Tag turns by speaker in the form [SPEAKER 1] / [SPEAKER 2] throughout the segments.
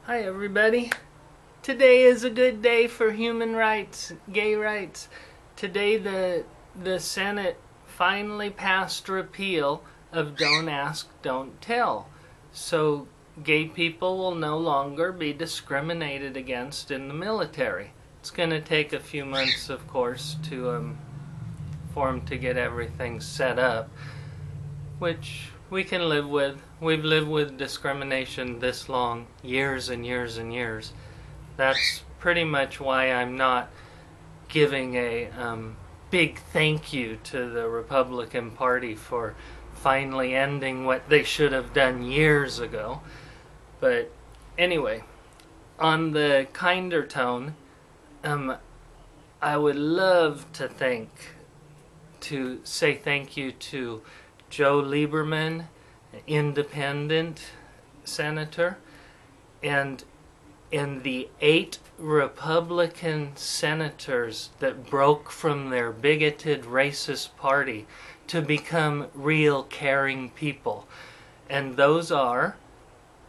[SPEAKER 1] Hi everybody. Today is a good day for human rights, gay rights. Today the Senate finally passed repeal of Don't Ask, Don't Tell. So gay people will no longer be discriminated against in the military. It's going to take a few months, of course, for them to get everything set up, which we can live with. We've lived with discrimination this long, years and years and years. That's pretty much why I'm not giving a big thank you to the Republican Party for finally ending what they should have done years ago. But anyway, on the kinder tone, I would love to say thank you to Joe Lieberman, independent senator, and the 8 Republican senators that broke from their bigoted racist party to become real caring people. And those are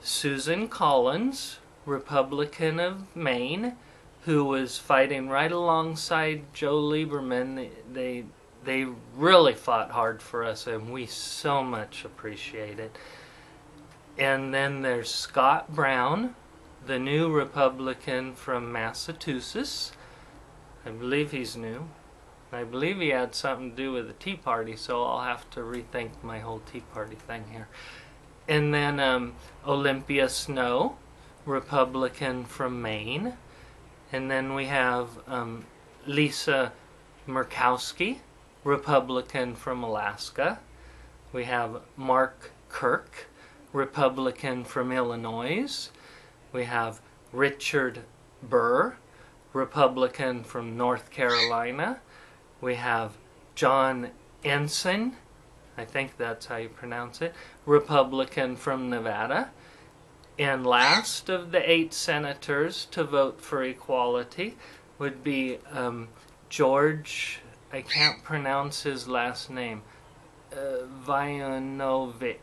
[SPEAKER 1] Susan Collins, Republican of Maine, who was fighting right alongside Joe Lieberman. They really fought hard for us, and we so much appreciate it. And then there's Scott Brown, the new Republican from Massachusetts. I believe he's new. I believe he had something to do with the Tea Party, so I'll have to rethink my whole Tea Party thing here. And then Olympia Snowe, Republican from Maine. And then we have Lisa Murkowski, Republican from Alaska. We have Mark Kirk, Republican from Illinois. We have Richard Burr, Republican from North Carolina. We have John Ensign, I think that's how you pronounce it, Republican from Nevada. And last of the 8 senators to vote for equality would be George, I can't pronounce his last name, Voinovich,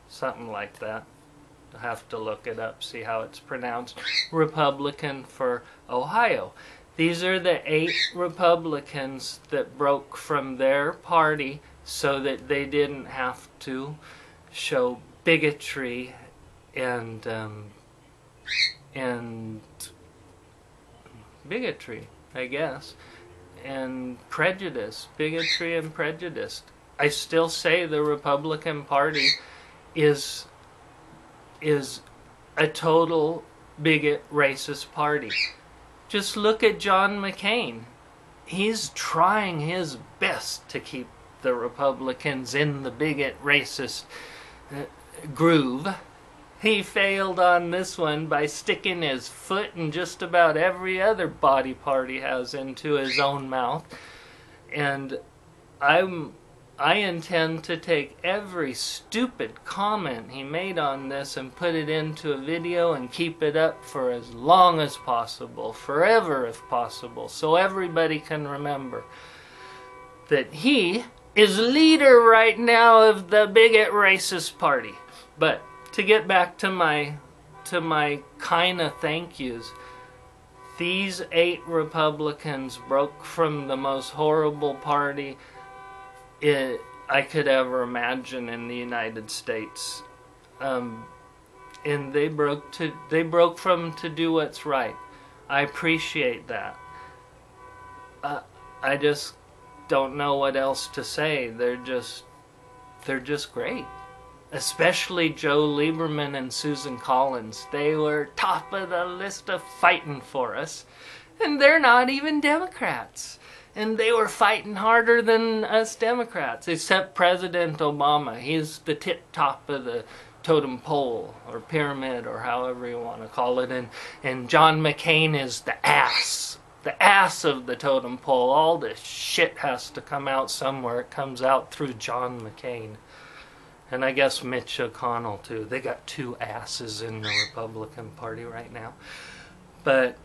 [SPEAKER 1] something like that. I'll have to look it up, see how it's pronounced. Republican for Ohio. These are the 8 Republicans that broke from their party so that they didn't have to show bigotry and bigotry, I guess, and prejudice, bigotry and prejudice. I still say the Republican Party is a total bigot, racist party. Just look at John McCain. He's trying his best to keep the Republicans in the bigot, racist groove. He failed on this one by sticking his foot in just about every other body part he has into his own mouth. And I intend to take every stupid comment he made on this and put it into a video and keep it up for as long as possible, forever if possible, so everybody can remember that he is leader right now of the bigot racist party. But to get back to my kind of thank yous, these 8 Republicans broke from the most horrible party I could ever imagine in the United States, and they broke from to do what's right. I appreciate that. I just don't know what else to say. They're just great. Especially Joe Lieberman and Susan Collins. They were top of the list of fighting for us. And they're not even Democrats. And they were fighting harder than us Democrats, except President Obama. He's the tip top of the totem pole, or pyramid, or however you want to call it. And John McCain is the ass of the totem pole. All this shit has to come out somewhere. It comes out through John McCain. And I guess Mitch McConnell too. They got 2 asses in the Republican Party right now. But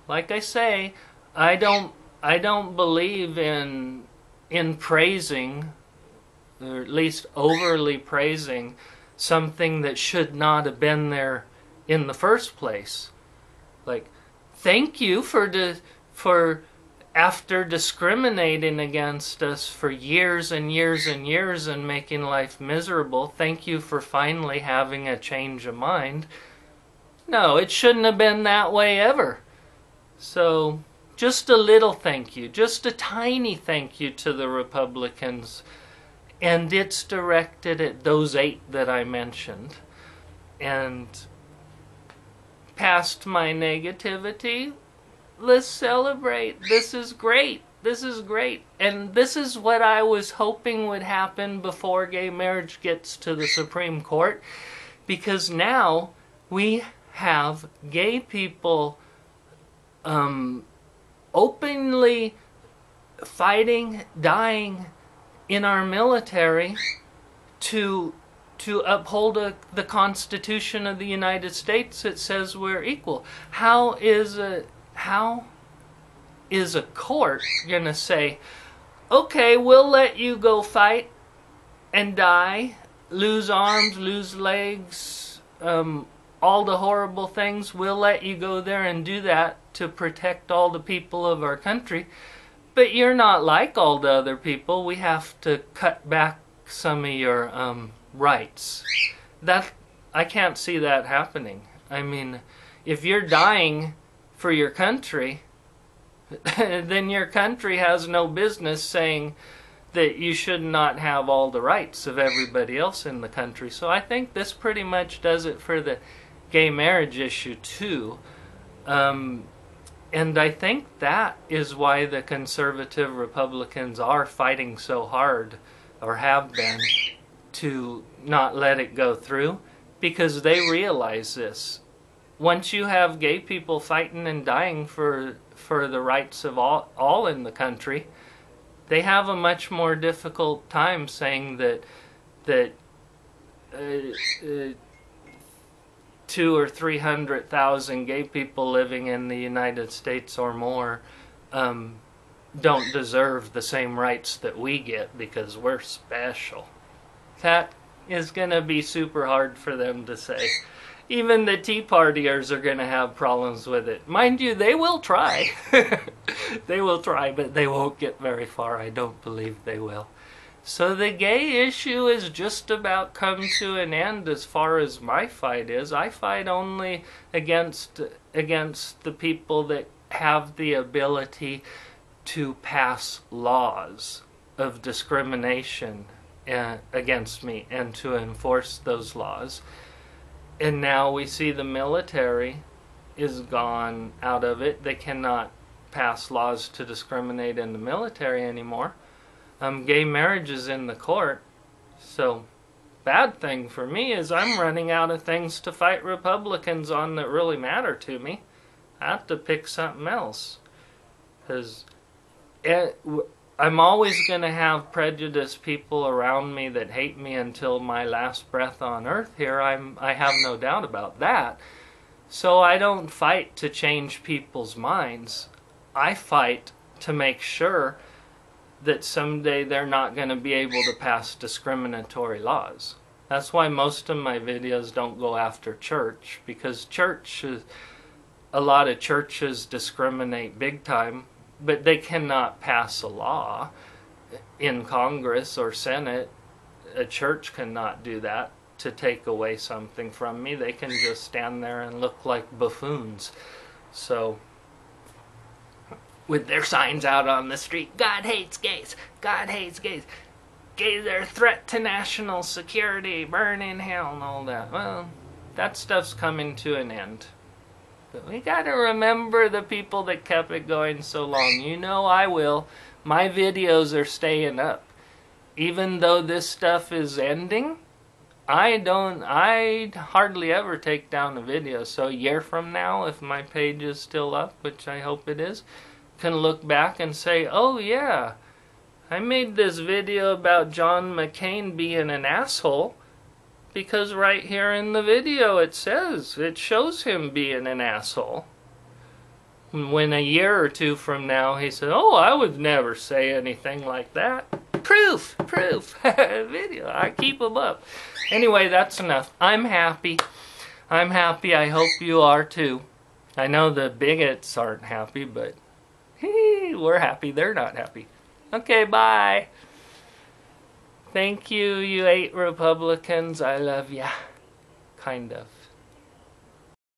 [SPEAKER 1] like I say, I don't believe in praising, or at least overly praising, something that should not have been there in the first place. Like, thank you for after discriminating against us for years and years and years and making life miserable, thank you for finally having a change of mind. No, it shouldn't have been that way ever. So, just a little thank you, just a tiny thank you to the Republicans. And it's directed at those 8 that I mentioned. And past my negativity, let's celebrate. This is great. This is great. And this is what I was hoping would happen before gay marriage gets to the Supreme Court. Because now we have gay people openly fighting, dying in our military to uphold the Constitution of the United States that says we're equal. How is a court gonna say, okay, we'll let you go fight and die, lose arms, lose legs, all the horrible things, we'll let you go there and do that to protect all the people of our country, but you're not like all the other people, we have to cut back some of your rights. That, I can't see that happening. I mean, if you're dying for your country, then your country has no business saying that you should not have all the rights of everybody else in the country. So I think this pretty much does it for the gay marriage issue too. And I think that is why the conservative Republicans are fighting so hard, or have been, to not let it go through, because they realize this. Once you have gay people fighting and dying for the rights of all in the country, they have a much more difficult time saying that 200,000 or 300,000 gay people living in the United States or more don't deserve the same rights that we get because we're special. That is going to be super hard for them to say. Even the Tea Partiers are going to have problems with it. Mind you, they will try. They will try, but they won't get very far. I don't believe they will. So the gay issue is just about come to an end as far as my fight is. I fight only against the people that have the ability to pass laws of discrimination against me and to enforce those laws. And now we see the military is gone out of it. They cannot pass laws to discriminate in the military anymore. Gay marriage is in the court. So, bad thing for me is I'm running out of things to fight Republicans on that really matter to me. I have to pick something else. Because I'm always going to have prejudiced people around me that hate me until my last breath on earth here. I have no doubt about that. So I don't fight to change people's minds. I fight to make sure that someday they're not going to be able to pass discriminatory laws. That's why most of my videos don't go after church, because a lot of churches discriminate big time, but they cannot pass a law in Congress or Senate. A church cannot do that to take away something from me. They can just stand there and look like buffoons. So, with their signs out on the street, God hates gays, God hates gays, gays are a threat to national security, burn in hell, and all that. Well, that stuff's coming to an end. But we gotta remember the people that kept it going so long. You know I will. My videos are staying up. Even though this stuff is ending, I hardly ever take down a video. So a year from now, if my page is still up, which I hope it is, can look back and say, oh yeah, I made this video about John McCain being an asshole, because right here in the video it shows him being an asshole. When a year or two from now he said, oh, I would never say anything like that. proof, video. I keep them up. Anyway, that's enough. I'm happy. I'm happy. I hope you are too. I know the bigots aren't happy, but we're happy. They're not happy. Okay, bye. Thank you, you 8 Republicans. I love ya. Kind of.